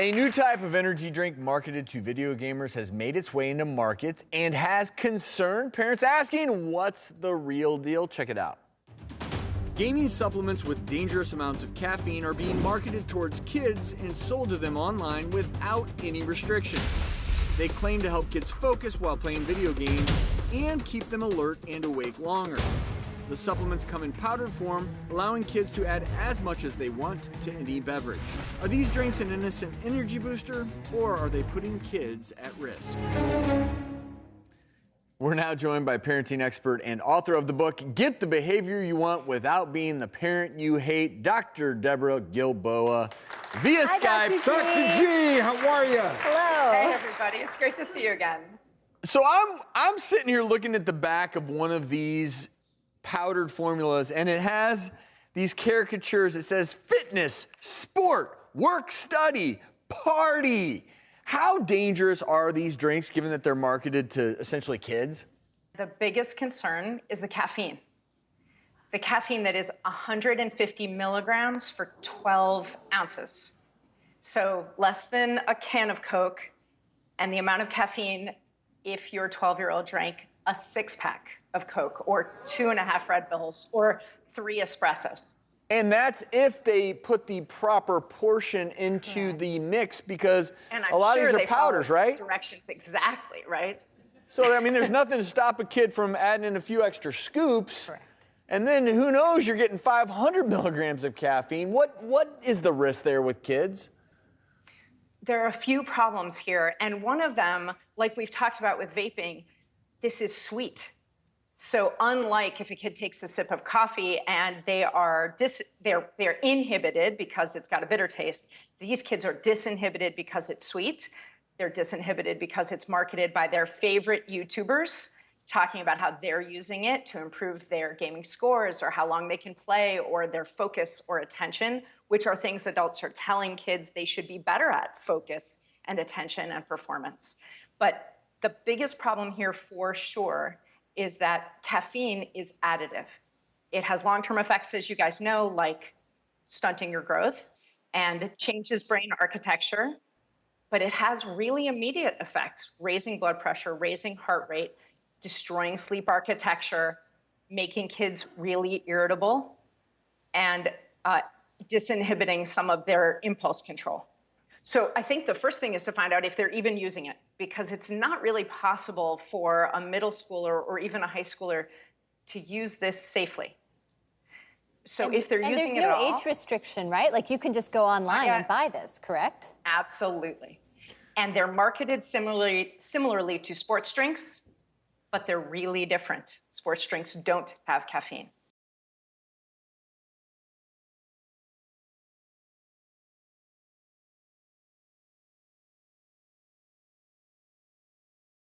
A new type of energy drink marketed to video gamers has made its way into markets and has concerned parents asking, what's the real deal? Check it out. Gaming supplements with dangerous amounts of caffeine are being marketed towards kids and sold to them online without any restrictions. They claim to help kids focus while playing video games and keep them alert and awake longer. The supplements come in powdered form, allowing kids to add as much as they want to any beverage. Are these drinks an innocent energy booster, or are they putting kids at risk? We're now joined by parenting expert and author of the book, Get the Behavior You Want Without Being the Parent You Hate, Dr. Deborah Gilboa, via Skype. Dr. G, how are you? Hello. Hey, everybody. It's great to see you again. So I'm sitting here looking at the back of one of these powdered formulas, and it has these caricatures. It says fitness, sport, work, study, party. How dangerous are these drinks given that they're marketed to essentially kids? The biggest concern is the caffeine. The caffeine that is 150 milligrams for 12 ounces. So less than a can of Coke, and the amount of caffeine if your 12-year-old drank a 6-pack of Coke or 2.5 Red Bulls or 3 espressos. And that's if they put the proper portion into the mix, because a lot of these are powders, right? Directions, exactly, right? So, I mean, there's nothing to stop a kid from adding in a few extra scoops. Correct. And then who knows, you're getting 500 milligrams of caffeine. What is the risk there with kids? There are a few problems here, and one of them, like we've talked about with vaping, this is sweet. So unlike if a kid takes a sip of coffee and they're inhibited because it's got a bitter taste, these kids are disinhibited because it's sweet. They're disinhibited because it's marketed by their favorite YouTubers, talking about how they're using it to improve their gaming scores or how long they can play or their focus or attention, which are things adults are telling kids they should be better at: focus and attention and performance. But the biggest problem here for sure is that caffeine is additive. It has long-term effects, as you guys know, like stunting your growth, and it changes brain architecture, but it has really immediate effects: raising blood pressure, raising heart rate, destroying sleep architecture, making kids really irritable, and disinhibiting some of their impulse control. So I think the first thing is to find out if they're even using it, because it's not really possible for a middle schooler or even a high schooler to use this safely. So if they're using it at all... And there's no age restriction, right? Like, you can just go online and buy this, correct? Absolutely. And they're marketed similarly to sports drinks, but they're really different. Sports drinks don't have caffeine.